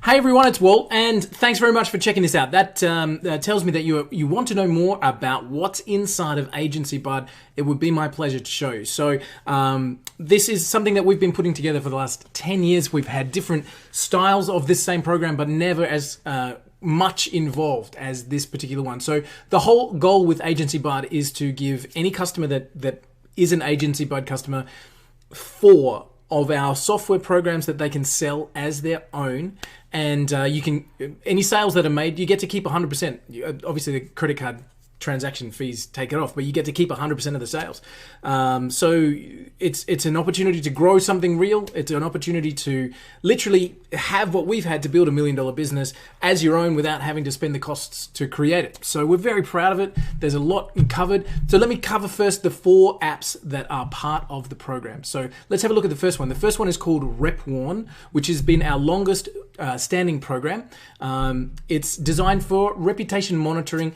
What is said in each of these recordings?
Hey everyone, it's Walt, and thanks very much for checking this out. That tells me that you want to know more about what's inside of Agency Bud. It would be my pleasure to show you. So this is something that we've been putting together for the last 10 years. We've had different styles of this same program, but never as much involved as this particular one. So the whole goal with Agency Bud is to give any customer that is an Agency Bud customer 4 of our software programs that they can sell as their own. And you can, any sales that are made, you get to keep 100%. Obviously, the credit card transaction fees take it off, but you get to keep 100% of the sales. So it's an opportunity to grow something real. It's an opportunity to literally have what we've had to build $1 million business as your own without having to spend the costs to create it. So we're very proud of it. There's a lot covered. So let me cover first the 4 apps that are part of the program. So let's have a look at the first one. The first one is called Rep1, which has been our longest standing program. It's designed for reputation monitoring,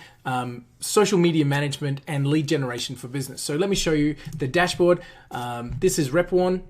social media management, and lead generation for business. So let me show you the dashboard. This is Rep1.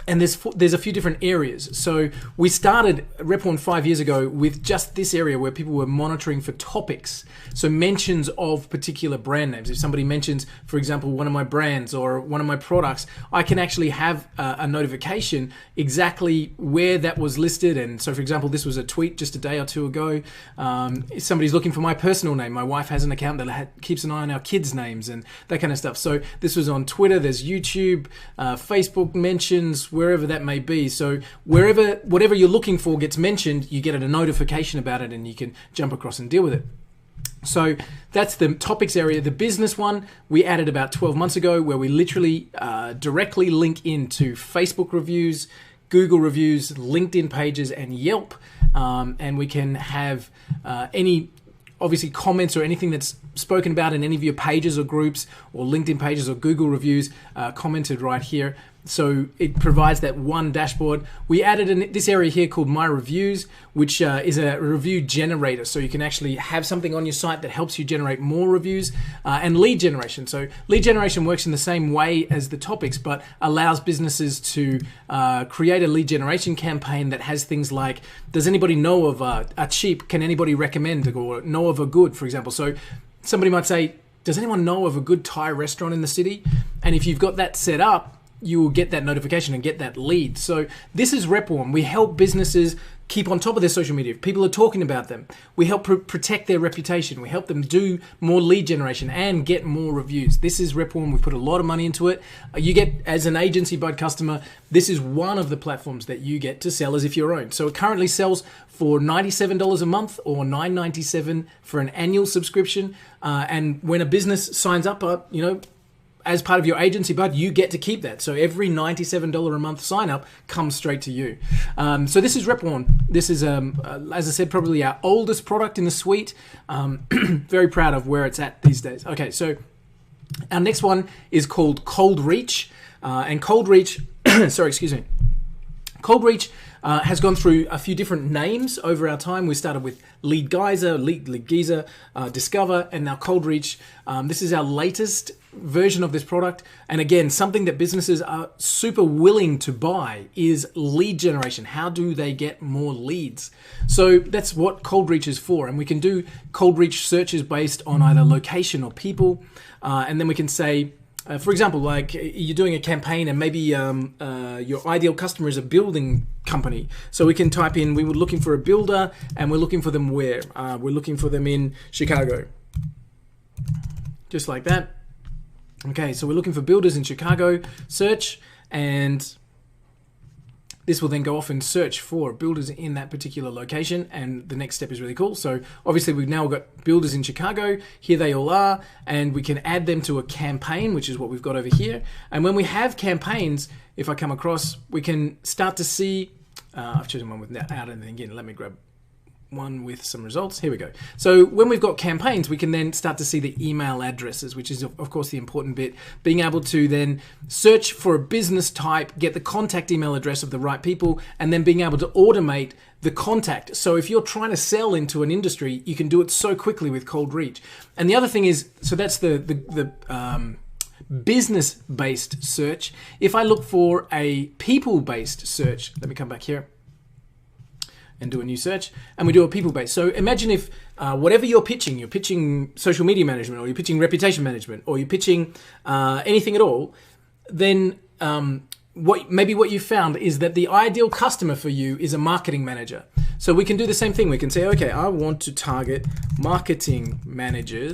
And there's a few different areas. So we started Rep1 5 years ago with just this area where people were monitoring for topics. So mentions of particular brand names. If somebody mentions, for example, one of my brands or one of my products, I can actually have a notification exactly where that was listed. And so, for example, this was a tweet just a day or two ago. If somebody's looking for my personal name, my wife has an account that keeps an eye on our kids' names and that kind of stuff. So this was on Twitter, there's YouTube, Facebook mentions, wherever that may be. So whatever you're looking for gets mentioned, you get a notification about it and you can jump across and deal with it. So that's the topics area. The business one we added about 12 months ago, where we literally directly link into Facebook reviews, Google reviews, LinkedIn pages, and Yelp. And we can have any obviously comments or anything that's spoken about in any of your pages or groups or LinkedIn pages or Google reviews commented right here. So it provides that one dashboard. We added this area here called My Reviews, which is a review generator. So you can actually have something on your site that helps you generate more reviews, and lead generation. So lead generation works in the same way as the topics, but allows businesses to create a lead generation campaign that has things like, does anybody know of a cheap, can anybody recommend, or know of a good, for example. So somebody might say, does anyone know of a good Thai restaurant in the city? And if you've got that set up, you will get that notification and get that lead. So this is Rep1. We help businesses keep on top of their social media. If people are talking about them, we help protect their reputation. We help them do more lead generation and get more reviews. This is Rep1. We put a lot of money into it. You get, as an Agency Bud customer, this is one of the platforms that you get to sell as if your own. So it currently sells for $97 a month or $9.97 for an annual subscription. And when a business signs up, as part of your Agency Bud, you get to keep that. So every $97 a month sign up comes straight to you. So this is Rep1. This is, as I said, probably our oldest product in the suite. Very proud of where it's at these days. Okay, so our next one is called Cold Reach. And Cold Reach, Cold Reach has gone through a few different names over our time. We started with Lead Geyser, Discover, and now Cold Reach. This is our latest version of this product. And again, something that businesses are super willing to buy is lead generation. How do they get more leads? So that's what Cold Reach is for. And we can do Cold Reach searches based on either location or people. And then we can say, for example, like you're doing a campaign and maybe your ideal customer is a building company. So we can type in, we were looking for a builder and we're looking for them where? We're looking for them in Chicago. Just like that. Okay, so we're looking for builders in Chicago, search, and this will then go off and search for builders in that particular location, and the next step is really cool. So obviously we've now got builders in Chicago, here they all are, and we can add them to a campaign, which is what we've got over here. And when we have campaigns, if I come across, we can start to see, I've chosen one without anything in, let me grab one with some results. Here we go. So when we've got campaigns, we can then start to see the email addresses, which is of course the important bit. Being able to then search for a business type, get the contact email address of the right people, and then being able to automate the contact. So if you're trying to sell into an industry, you can do it so quickly with Cold Reach. And the other thing is, so that's the business-based search. If I look for a people-based search, let me come back here. and do a new search, and we do a people-based. So imagine if whatever you're pitching social media management, or you're pitching reputation management, or you're pitching anything at all, then what you found is that the ideal customer for you is a marketing manager. So we can do the same thing. We can say, okay, I want to target marketing manager,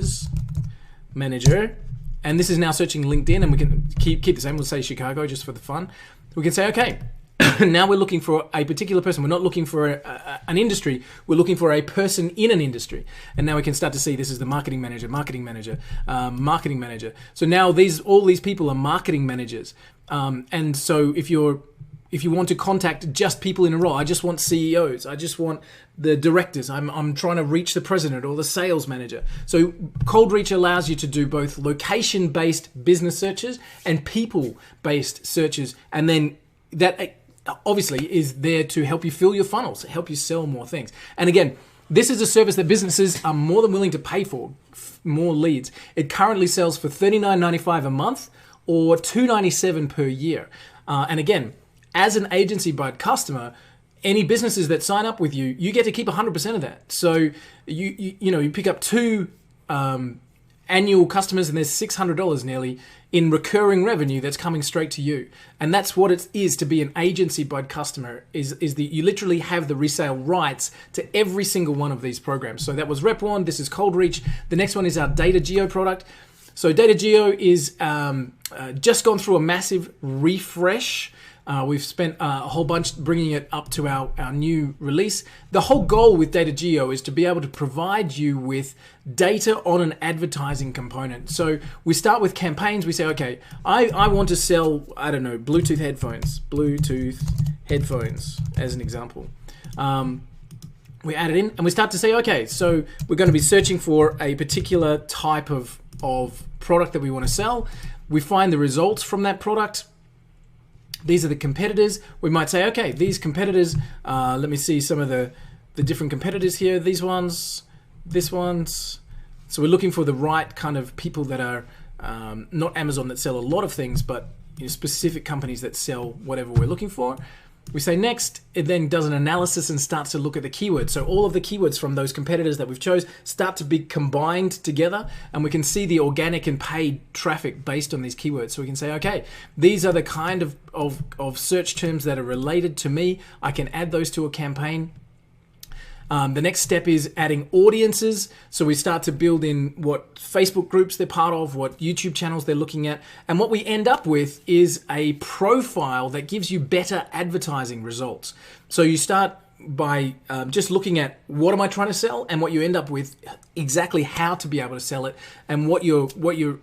and this is now searching LinkedIn, and we can keep the same. We'll say Chicago just for the fun. We can say, okay, now we're looking for a particular person. We're not looking for an industry. We're looking for a person in an industry. And now we can start to see this is the marketing manager. So now all these people are marketing managers. And so if you want to contact just people in a role, I just want CEOs, I just want the directors, I'm trying to reach the president or the sales manager. So cold reach allows you to do both location-based business searches and people-based searches, and then that obviously is there to help you fill your funnels, help you sell more things. And again, this is a service that businesses are more than willing to pay for, more leads. It currently sells for $39.95 a month or $297 per year. And again, as an Agency Bud customer, any businesses that sign up with you, you get to keep 100% of that. So you pick up 2 annual customers, and there's $600 nearly in recurring revenue that's coming straight to you. And that's what it is to be an Agency Bud customer, is that you literally have the resale rights to every single one of these programs. So that was Rep 1, this is Cold Reach. The next one is our Data Geo product. So Data Geo is just gone through a massive refresh. We've spent a whole bunch bringing it up to our new release. The whole goal with Data Geo is to be able to provide you with data on an advertising component. So we start with campaigns. We say, okay, I want to sell, I don't know, Bluetooth headphones as an example. We add it in and we start to say, okay, so we're going to be searching for a particular type of product that we want to sell. We find the results from that product. These are the competitors. We might say, okay, these competitors, let me see some of the different competitors here. These ones, this ones. So we're looking for the right kind of people that are not Amazon that sell a lot of things, but specific companies that sell whatever we're looking for. We say next, it then does an analysis and starts to look at the keywords. So all of the keywords from those competitors that we've chose start to be combined together, and we can see the organic and paid traffic based on these keywords. So we can say, okay, these are the kind of search terms that are related to me. I can add those to a campaign. The next step is adding audiences. So we start to build in what Facebook groups they're part of, what YouTube channels they're looking at. And what we end up with is a profile that gives you better advertising results. So you start by just looking at what am I trying to sell, and what you end up with exactly how to be able to sell it. And what you're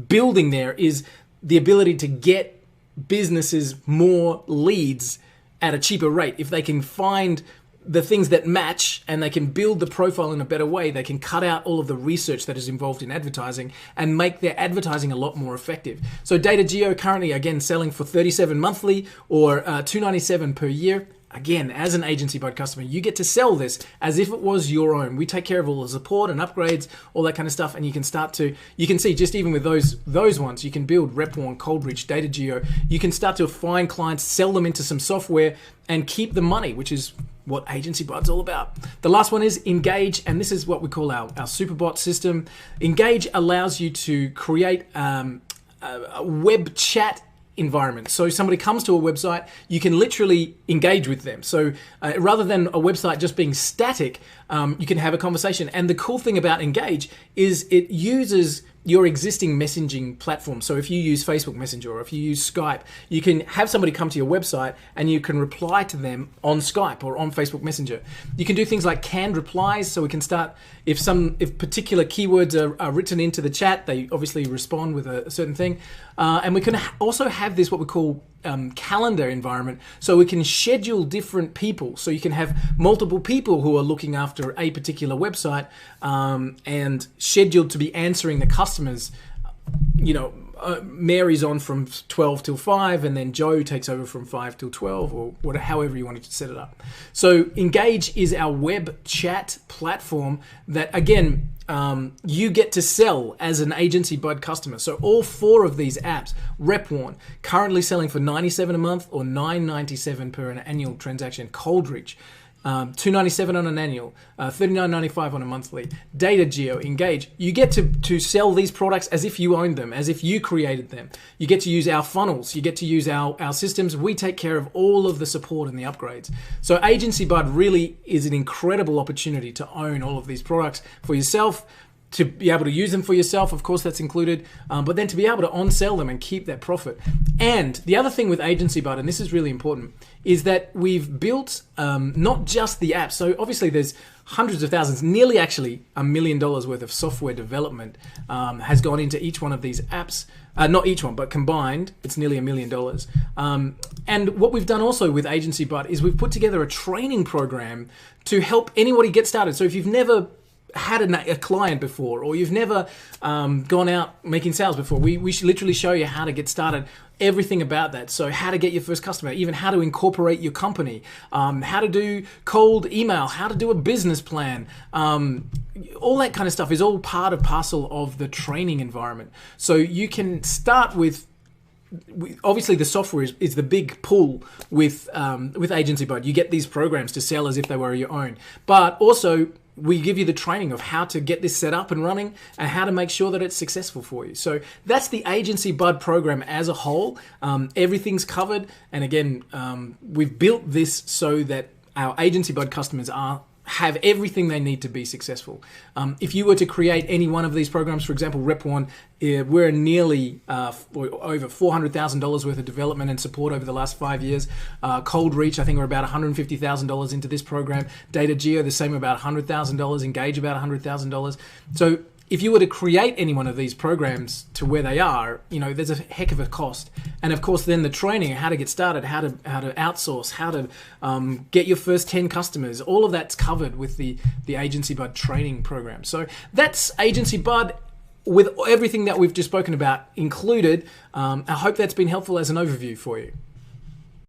building there is the ability to get businesses more leads at a cheaper rate. If they can find the things that match and they can build the profile in a better way, they can cut out all of the research that is involved in advertising and make their advertising a lot more effective. So Data Geo currently, again, selling for $37 monthly or $297 per year. Again, as an Agency Bud customer, you get to sell this as if it was your own. We take care of all the support and upgrades, all that kind of stuff, and you can see just even with those ones, you can build Rep 1, Cold Reach, Data Geo. You can start to find clients, sell them into some software, and keep the money, which is what Agency Bud's all about. The last one is Engage, and this is what we call our Superbot system. Engage allows you to create a web chat environment. So somebody comes to a website, you can literally engage with them. So rather than a website just being static, you can have a conversation. And the cool thing about Engage is it uses your existing messaging platform. So if you use Facebook Messenger or if you use Skype, you can have somebody come to your website and you can reply to them on Skype or on Facebook Messenger. You can do things like canned replies, so we can start, if particular keywords are written into the chat, they obviously respond with a certain thing. And we can also have this, what we call calendar environment, so we can schedule different people. So you can have multiple people who are looking after a particular website and scheduled to be answering the customers, Mary's on from 12 till 5, and then Joe takes over from 5 till 12, or whatever, however you wanted to set it up. So Engage is our web chat platform that, again, you get to sell as an Agency Bud customer. So all 4 of these apps, RepWarn, currently selling for $97 a month or $9.97 per an annual transaction. Coldreach, $297 on an annual, $39.95 on a monthly. DataGeo, Engage. You get to sell these products as if you owned them, as if you created them. You get to use our funnels. You get to use our systems. We take care of all of the support and the upgrades. So Agency Bud really is an incredible opportunity to own all of these products for yourself, to be able to use them for yourself, of course that's included, but then to be able to on-sell them and keep that profit. And the other thing with Agency Bud, and this is really important, is that we've built not just the app. So obviously there's hundreds of thousands, nearly actually $1 million worth of software development has gone into each one of these apps. Not each one, but combined, it's nearly $1 million. And what we've done also with Agency Bud is we've put together a training program to help anybody get started. So if you've never had a client before, or you've never gone out making sales before, we should literally show you how to get started, everything about that. So how to get your first customer, even how to incorporate your company, how to do cold email, how to do a business plan, all that kind of stuff is all part and parcel of the training environment. So you can start with, obviously the software is the big pull with Agency Bud. You get these programs to sell as if they were your own, but also we give you the training of how to get this set up and running and how to make sure that it's successful for you. So that's the Agency Bud program as a whole. Everything's covered. And again, we've built this so that our Agency Bud customers have everything they need to be successful. If you were to create any one of these programs, for example, RepWarn, we're nearly over $400,000 worth of development and support over the last 5 years. Coldreach, I think we're about $150,000 into this program. DataGeo, the same, about $100,000. Engage, about $100,000. So if you were to create any one of these programs to where they are, there's a heck of a cost. And of course, then the training, how to get started, how to outsource, how to get your first 10 customers, all of that's covered with the Agency Bud training program. So that's Agency Bud with everything that we've just spoken about included. I hope that's been helpful as an overview for you.